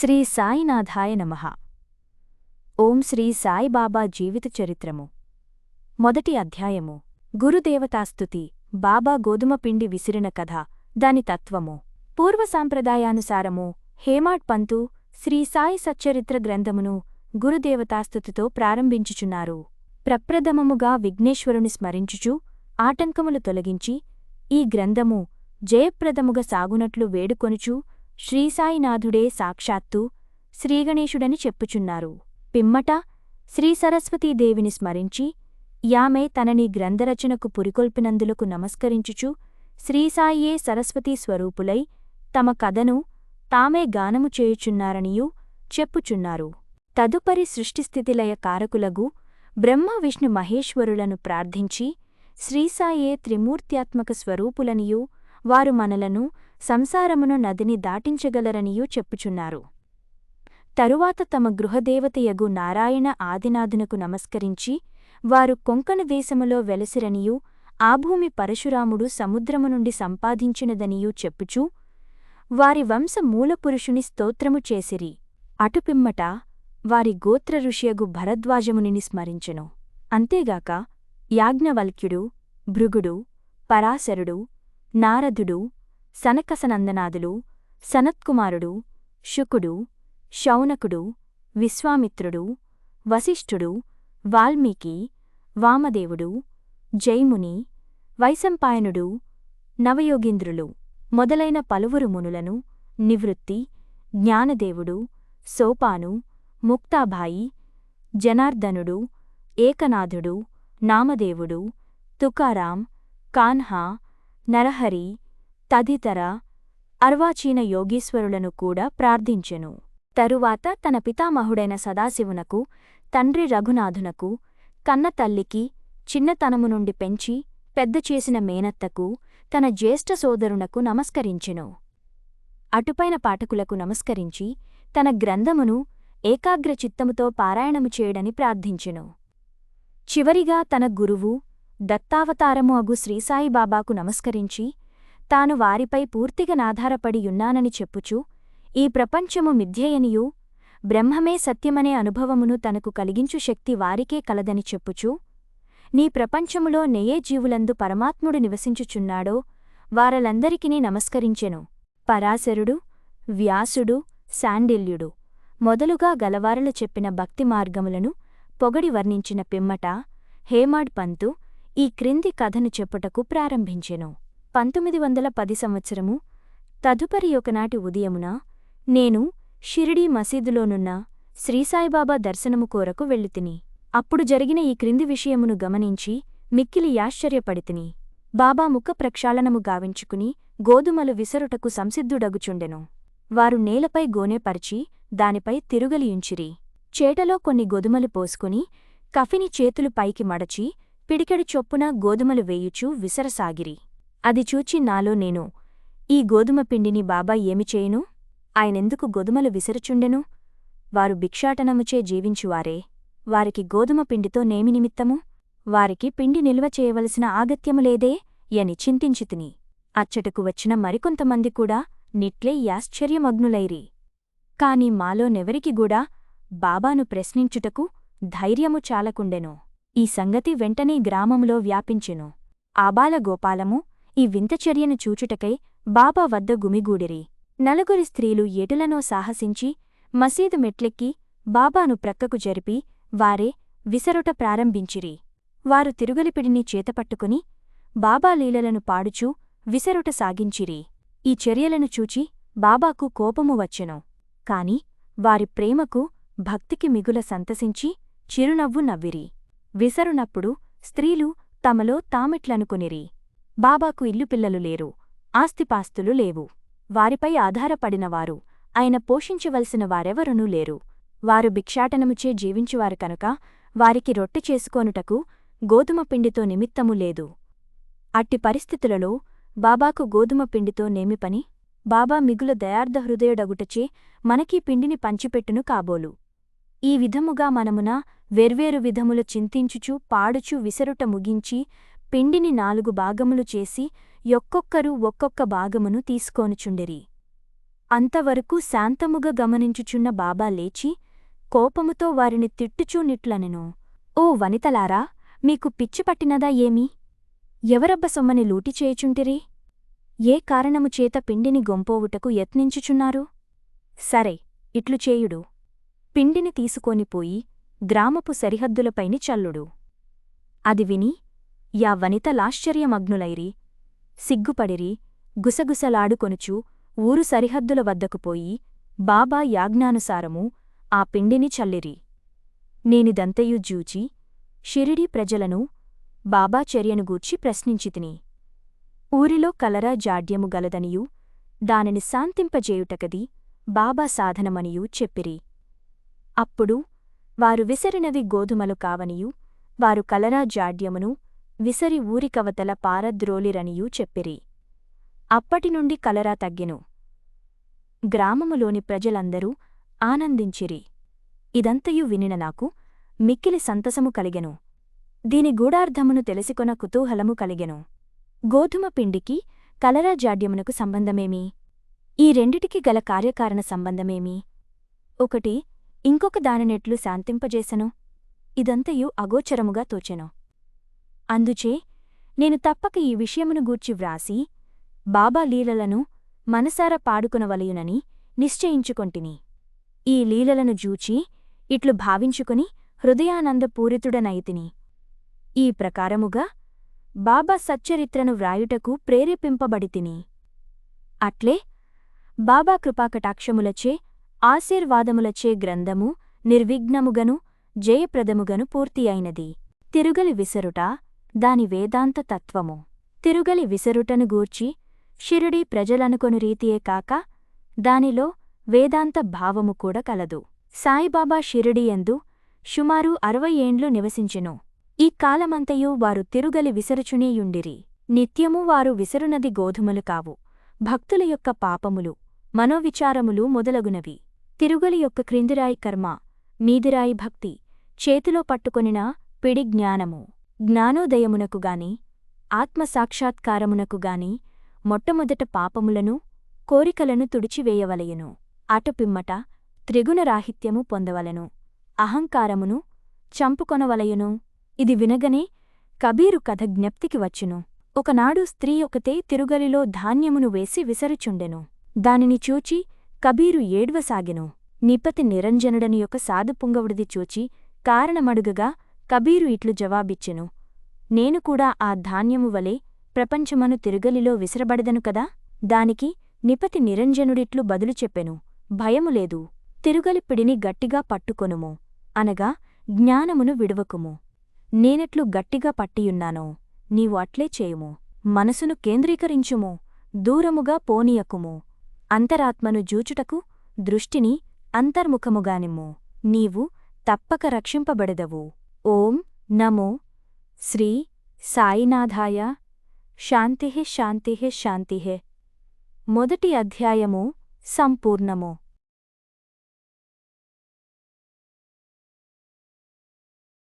శ్రీ సాయినాథాయ నమః. ఓం శ్రీ సాయిబాబా జీవిత చరిత్రము. మొదటి అధ్యాయము. గురుదేవతాస్తుతి. బాబా గోధుమ పిండి విసిరిన కథ, దాని తత్వము. పూర్వ సాంప్రదాయానుసారము హేమాడ్ పంతు శ్రీ సాయి సచ్చరిత్ర గ్రంథమును గురుదేవతాస్తుతితో ప్రారంభించుచున్నారు. ప్రప్రథమముగా విఘ్నేశ్వరుని స్మరించుచు ఆటంకములు తొలగించి ఈ గ్రంథము జయప్రదముగా సాగునట్లు వేడుకొనుచు శ్రీసాయినాథుడే సాక్షాత్తు శ్రీగణేశుడని చెప్పుచున్నారు. పిమ్మట శ్రీ సరస్వతీదేవిని స్మరించి యామే తనని గ్రంథరచనకు పురికొల్పినందులకు నమస్కరించుచు శ్రీసాయియే సరస్వతీ స్వరూపులై తమ కథను తామే గానము చేయుచున్నారనియూ చెప్పుచున్నారు. తదుపరి సృష్టిస్థితిలయ కారకులగు బ్రహ్మ విష్ణు మహేశ్వరులను ప్రార్థించి శ్రీసాయే త్రిమూర్త్యాత్మక స్వరూపులనియూ వారు మనలను సంసారమును నదిని దాటించగలరనియూ చెప్పుచున్నారు. తరువాత తమ గృహదేవతయగు నారాయణ ఆదినాథునకు నమస్కరించి వారు కొంకణ దేశములో వెలసిరనియూ ఆ భూమి పరశురాముడు సముద్రము నుండి సంపాదించినదనియూ చెప్పుచూ వారి వంశ మూలపురుషుని స్తోత్రము చేసిరి. అటుపిమ్మట వారి గోత్ర ఋషియగు భరద్వాజమునిని స్మరించెను. అంతేగాక యాజ్ఞవల్క్యుడు, భృగుడు, పరాశరుడు, నారదుడు, సనకసనందనాదులు, సనత్కుమారుడు, శుకుడు, శౌనకుడు, విశ్వామిత్రుడు, వశిష్ఠుడు, వాల్మీకి, వామదేవుడు, జైముని, వైశంపాయనుడు, నవయోగీంద్రులు మొదలైన పలువురు మునులను, నివృత్తి, జ్ఞానదేవుడు, సోపాను, ముక్తాభాయి, జనార్దనుడు, ఏకనాథుడు, నామదేవుడు, తుకారాం, కాన్హా, నరహరి తదితర అర్వాచీన యోగీశ్వరులను కూడా ప్రార్థించెను. తరువాత తన పితామహుడైన సదాశివునకు, తండ్రి రఘునాథునకు, కన్న తల్లికి, చిన్నతనము నుండి పెంచి పెద్ద చేసిన మేనత్తకు, తన జ్యేష్ఠ సోదరునకు నమస్కరించెను. అటుపైన పాఠకులకు నమస్కరించి తన గ్రంథమును ఏకాగ్రచిత్తముతో పారాయణము చేయడని ప్రార్థించెను. చివరిగా తన గురువు దత్తావతారము అగు శ్రీసాయిబాబాకు నమస్కరించి తాను వారిపై పూర్తిగా నాధారపడియున్నానని చెప్పుచూ ఈ ప్రపంచము మిథ్యయనియూ బ్రహ్మమే సత్యమనే అనుభవమును తనకు కలిగించు శక్తి వారికే కలదని చెప్పుచూ నీ ప్రపంచములో నెయే జీవులందు పరమాత్ముడు నివసించుచున్నాడో వారలందరికినీ నమస్కరించెను. పరాశరుడు, వ్యాసుడు, శాండిల్యుడు మొదలుగా గలవారలు చెప్పిన భక్తి మార్గములను పొగడి వర్ణించిన పిమ్మట హేమాడ్ పంతు ఈ క్రింది కథను చెప్పుటకు ప్రారంభించెను. 1910 సంవత్సరము తదుపరి ఒకనాటి ఉదయమున నేను షిరిడీ మసీదులోనున్న శ్రీసాయిబాబా దర్శనము కోరకు వెళ్ళితిని. అప్పుడు జరిగిన ఈ క్రింది విషయమును గమనించి మిక్కిలి యాశ్చర్యపడితిని. బాబా ముఖ ప్రక్షాళనము గావించుకుని గోధుమలు విసరుటకు సంసిద్ధుడగుచుండెను. వారు నేలపై గోనెపరిచి దానిపై తిరుగలియుంచిరి. చేటలో కొన్ని గోధుమలు పోసుకుని కఫిని చేతులు పైకి మడచి పిడికెడు చొప్పున గోధుమలు వేయుచూ విసరసాగిరి. అది చూచి నాలో నేను, ఈ గోధుమ పిండిని బాబా ఏమి చేయును? ఆయనెందుకు గోధుమలు విసరుచుండెను? వారు భిక్షాటనముచే జీవించువారే, వారికి గోధుమ పిండితో నేమి నిమిత్తము? వారికి పిండి నిల్వ చేయవలసిన ఆగత్యములేదే యని చింతించితిని. అచ్చటకు వచ్చిన మరికొంతమంది కూడా నిట్లే యాశ్చర్యమగ్నులైరి. కాని మాలో నెవరికిగూడా బాబాను ప్రశ్నించుటకు ధైర్యము చాలకుండెను. ఈ సంగతి వెంటనే గ్రామములో వ్యాపించెను. ఆబాలగోపాలము ఈ వింతచర్యను చూచుటకై బాబా వద్ద గుమిగూడిరి. నలుగురి స్త్రీలు ఎటులనో సాహసించి మసీదు మెట్లెక్కి బాబాను ప్రక్కకు జరిపి వారే విసరుట ప్రారంభించిరి. వారు తిరుగలిపిడిని చేతపట్టుకుని బాబా లీలలను పాడుచూ విసరుట సాగించిరి. ఈ చర్యలను చూచి బాబాకు కోపము వచ్చెను. కాని వారి ప్రేమకు భక్తికి మిగుల సంతసించి చిరునవ్వు నవ్విరి. విసరునప్పుడు స్త్రీలు తమలో తామిట్లనుకునిరి, బాబాకు ఇల్లుపిల్లలు లేరు, ఆస్తిపాస్తులు లేవు, వారిపై ఆధారపడినవారు ఆయన పోషించవలసిన వారెవరునూ లేరు. వారు భిక్షాటనముచే జీవించువారు కనుక వారికి రొట్టె చేసుకొనుటకు గోధుమ పిండితో నిమిత్తము లేదు. అట్టి పరిస్థితులలో బాబాకు గోధుమ పిండితో నేమి పని? బాబా మిగుల దయార్ధ హృదయుడగుటచే మనకీ పిండిని పంచిపెట్టును కాబోలు. ఈ విధముగా మనమున వేర్వేరు విధములు చింతించుచూ పాడుచూ విసరుట ముగించి పిండిని 4 భాగములు చేసి ఒక్కొక్కరు ఒక్కొక్క భాగమును తీసుకోనుచుండిరి. అంతవరకు శాంతముగా గమనించుచున్న బాబా లేచి కోపముతో వారిని తిట్టుచూనిట్లనెను. ఓ వనితలారా, మీకు పిచ్చిపట్టినదా ఏమి? ఎవరబ్బ సొమ్మని లూటి చేయుచుంటిరి? ఏ కారణము చేత పిండిని గొంపోవుటకు యత్నించుచున్నారు? సరే, ఇట్లు చేయుడు. పిండిని తీసుకొనిపోయి గ్రామపు సరిహద్దులపైని చల్లుడు. అది విని యా వనితలాశ్చర్యమగ్నులైరి, సిగ్గుపడిరి, గుసగుసలాడుకొనుచు ఊరు సరిహద్దుల వద్దకు పోయి బాబా యాజ్ఞానుసారము ఆ పిండిని చల్లిరి. నేనిదంతయు జూచి షిరిడీ ప్రజలను బాబా చర్యను గూర్చి ప్రశ్నించితిని. ఊరిలో కలరా జాడ్యము గలదనియూ దానిని శాంతింపజేయుటకది బాబా సాధనమనియూ చెప్పిరి. అప్పుడు వారు విసరినవి గోధుమలు కావనియూ వారు కలరా జాడ్యమును విసరి ఊరికవతల పారద్రోలిరనియూ చెప్పిరి. అప్పటినుండి కలరా తగ్గెను. గ్రామములోని ప్రజలందరూ ఆనందించిరి. ఇదంతయు వినిన నాకు మిక్కిలి సంతసము కలిగెను. దీని గూఢార్థమును తెలిసికొన కుతూహలము కలిగెను. గోధుమ పిండికి కలరా జాడ్యమునకు సంబంధమేమి? ఈ రెండిటికి గల కార్యకారణ సంబంధమేమి? ఒకటి ఇంకొక దానినెట్లు శాంతింపజేసెను? ఇదంతయు అగోచరముగా తోచెను. అందుచే నేను తప్పక ఈ విషయమును గూర్చి వ్రాసి బాబా లీలలను మనసార పాడుకొనవలయునని నిశ్చయించుకొంటిని. ఈ లీలలను జూచి ఇట్లు భావించుకుని హృదయానందపూరితుడనైతిని. ఈ ప్రకారముగా బాబా సచ్చరిత్రను వ్రాయుటకు ప్రేరేపింపబడితిని. అట్లే బాబా కృపాకటాక్షములచే ఆశీర్వాదములచే గ్రంథము నిర్విఘ్నముగను జయప్రదముగను పూర్తి అయినది. తిరుగలి విసరుట దాని వేదాంత తత్వము. తిరుగలి విసరుటను గూర్చి షిరిడీ ప్రజలనుకొను రీతియే కాక దానిలో వేదాంత భావము కూడా కలదు. సాయిబాబా షిరిడీయందు సుమారు 60 ఏండ్లు నివసించెను. ఈ కాలమంతయు వారు తిరుగలి విసరుచునేయుండిరి. నిత్యము వారు విసరునది గోధుమలు కావు, భక్తుల యొక్క పాపములు, మనోవిచారములు మొదలగునవి. తిరుగలి యొక్క క్రిందిరాయి కర్మ, మీదిరాయి భక్తి, చేతిలో పట్టుకొనిన పిడి జ్ఞానము. జ్ఞానోదయమునకుగాని ఆత్మసాక్షాత్కారమునకుగాని మొట్టమొదట పాపములను కోరికలను తుడిచివేయవలయును. అటుపిమ్మట త్రిగుణరాహిత్యము పొందవలెను. అహంకారమును చంపుకొనవలయును. ఇది వినగనే కబీరు కథ జ్ఞప్తికి వచ్చును. ఒకనాడు స్త్రీ ఒకతే తిరుగలిలో ధాన్యమును వేసి విసరుచుండెను. దానిని చూచి కబీరు ఏడ్వసాగెను. నిపతి నిరంజనుడని యొక్క సాధుపుంగవుడిది చూచి కారణమడుగగా కబీరు ఇట్లు జవాబిచ్చెను: నేను కూడా ఆ ధాన్యము వలె ప్రపంచమను తిరుగలిలో విసరబడెదను కదా. దానికి నిపతి నిరంజనుడిట్లు బదులు చెప్పెను: భయములేదు, తిరుగలి పిడిని గట్టిగా పట్టుకొనుము, అనగా జ్ఞానమును విడువకుము. నేనెట్లు గట్టిగా పట్టియున్నానో నీవు అట్లే చేయుము. మనసును కేంద్రీకరించుము, దూరముగా పోనీయకుము. అంతరాత్మను జూచుటకు దృష్టిని అంతర్ముఖముగానిమ్ము. నీవు తప్పక రక్షింపబడెదవు. ఓం నమో శ్రీ సాయినాథాయ. శాంతిః శాంతిః శాంతిః. మొదటి అధ్యాయము సంపూర్ణము.